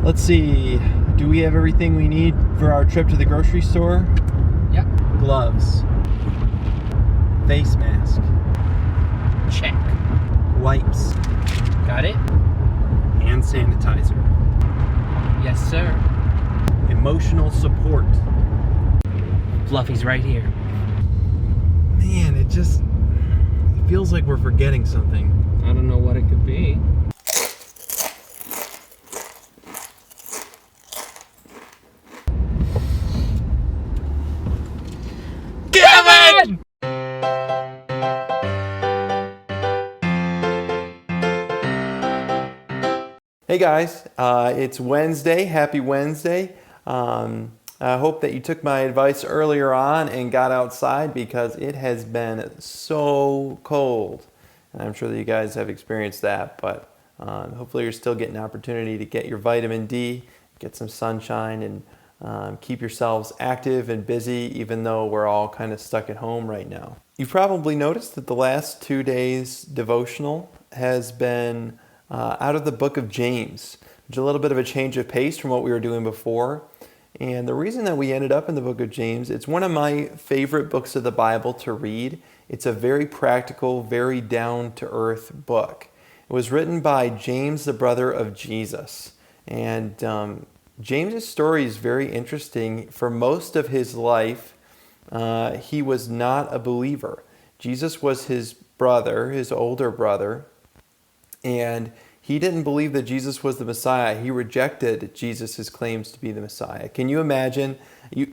Let's see. Do we have everything we need for our trip to the grocery store? Yep. Gloves. Face mask. Check. Wipes. Got it? Hand sanitizer. Yes, sir. Emotional support. Fluffy's right here. Man, it feels like we're forgetting something. I don't know what it could be. Kevin! Hey guys, it's Wednesday. Happy Wednesday. I hope that you took my advice earlier on and got outside because it has been so cold. And I'm sure that you guys have experienced that, but hopefully you're still getting an opportunity to get your vitamin D, get some sunshine, and keep yourselves active and busy even though we're all kind of stuck at home right now. You've probably noticed that the last 2 days devotional has been out of the book of James, which is a little bit of a change of pace from what we were doing before. And the reason that we ended up in the book of James, it's one of my favorite books of the Bible to read. It's a very practical, very down-to-earth book. It was written by James, the brother of Jesus. And James's story is very interesting. For most of his life, he was not a believer. Jesus was his brother, his older brother, and he didn't believe that Jesus was the Messiah. He rejected Jesus' claims to be the Messiah. Can you imagine?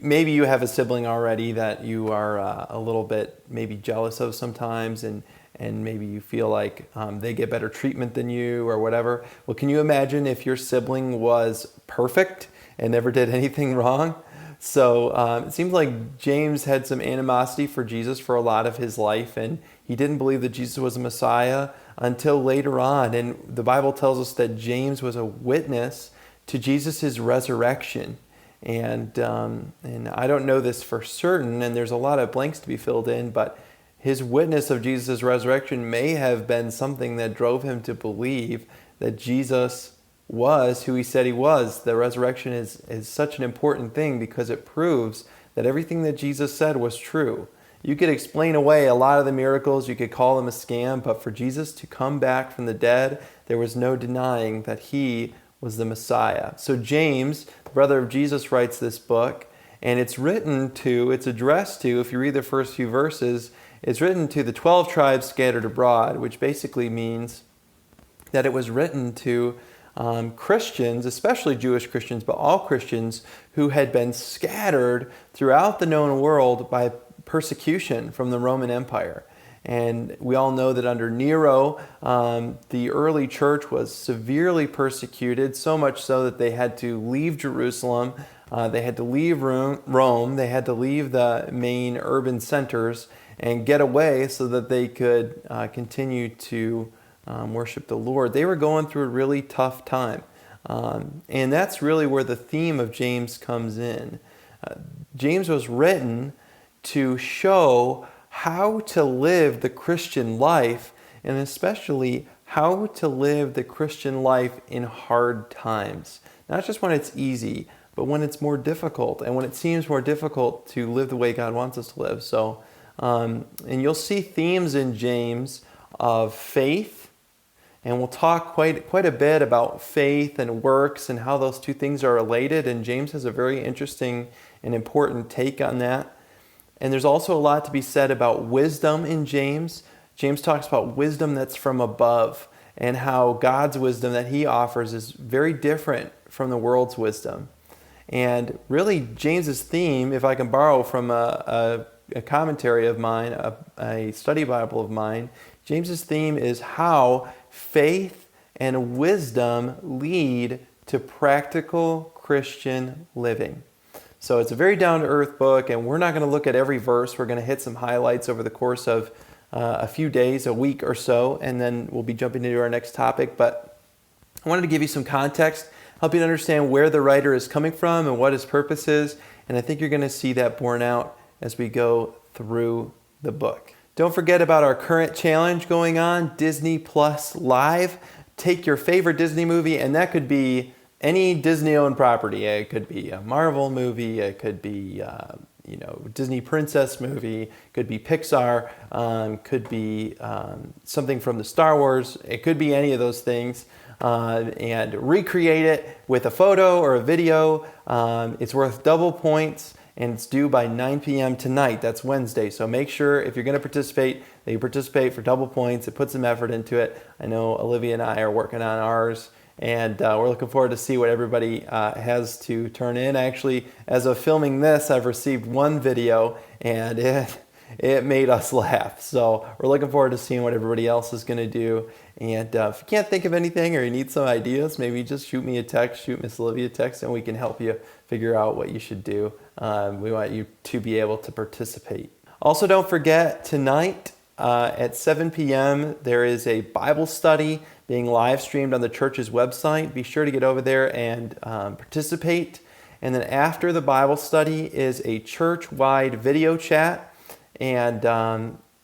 Maybe you have a sibling already that you are a little bit maybe jealous of sometimes, and maybe you feel like they get better treatment than you or whatever. Well, can you imagine if your sibling was perfect and never did anything wrong? So it seems like James had some animosity for Jesus for a lot of his life, and he didn't believe that Jesus was a Messiah until later on. And the Bible tells us that James was a witness to Jesus' resurrection. And I don't know this for certain, and there's a lot of blanks to be filled in, but his witness of Jesus' resurrection may have been something that drove him to believe that Jesus was who he said he was. The resurrection is such an important thing because it proves that everything that Jesus said was true. You could explain away a lot of the miracles, you could call them a scam, but for Jesus to come back from the dead, there was no denying that he was the Messiah. So James, the brother of Jesus, writes this book, and it's addressed to, if you read the first few verses, it's written to the 12 tribes scattered abroad, which basically means that it was written to Christians, especially Jewish Christians, but all Christians who had been scattered throughout the known world by persecution from the Roman Empire. And we all know that under Nero, the early church was severely persecuted, so much so that they had to leave Jerusalem, they had to leave Rome, they had to leave the main urban centers and get away so that they could continue to worship the Lord. They were going through a really tough time. And that's really where the theme of James comes in. James was written to show how to live the Christian life, and especially how to live the Christian life in hard times. Not just when it's easy, but when it's more difficult, and when it seems more difficult to live the way God wants us to live. So, and you'll see themes in James of faith, and we'll talk quite a bit about faith and works and how those two things are related, and James has a very interesting and important take on that. And there's also a lot to be said about wisdom in James. James talks about wisdom that's from above and how God's wisdom that he offers is very different from the world's wisdom. And really, James's theme, if I can borrow from a commentary of mine, a study Bible of mine, James's theme is how faith and wisdom lead to practical Christian living. So it's a very down-to-earth book, and we're not going to look at every verse. We're going to hit some highlights over the course of a few days, a week or so, and then we'll be jumping into our next topic. But I wanted to give you some context, help you to understand where the writer is coming from and what his purpose is, and I think you're going to see that borne out as we go through the book. Don't forget about our current challenge going on, Disney Plus Live. Take your favorite Disney movie, and that could be any Disney-owned property. It could be a Marvel movie. It could be Disney princess movie. Could be Pixar. Could be something from the Star Wars. It could be any of those things. And recreate it with a photo or a video. It's worth double points, and it's due by 9 p.m. tonight. That's Wednesday. So make sure if you're going to participate, that you participate for double points. It puts some effort into it. I know Olivia and I are working on ours, and we're looking forward to see what everybody has to turn in. Actually, as of filming this, I've received one video, and it made us laugh. So we're looking forward to seeing what everybody else is going to do. And if you can't think of anything or you need some ideas, maybe just shoot me a text, shoot Miss Olivia a text, and we can help you figure out what you should do. We want you to be able to participate. Also, don't forget, tonight at 7 p.m., there is a Bible study being live streamed on the church's website. Be sure to get over there and participate. And then after the Bible study is a church-wide video chat. And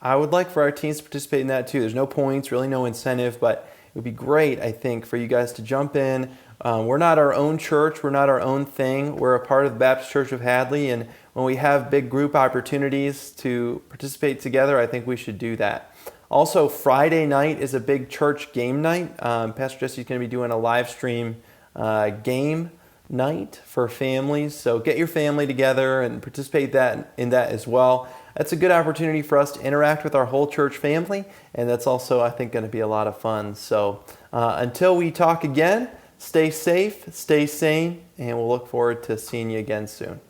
I would like for our teens to participate in that too. There's no points, really no incentive, but it would be great, I think, for you guys to jump in. We're not our own church. We're not our own thing. We're a part of the Baptist Church of Hadley, and when we have big group opportunities to participate together, I think we should do that. Also, Friday night is a big church game night. Pastor Jesse's going to be doing a live stream game night for families, so get your family together and participate in that as well. That's a good opportunity for us to interact with our whole church family, and that's also, I think, going to be a lot of fun. So until we talk again, stay safe, stay sane, and we'll look forward to seeing you again soon.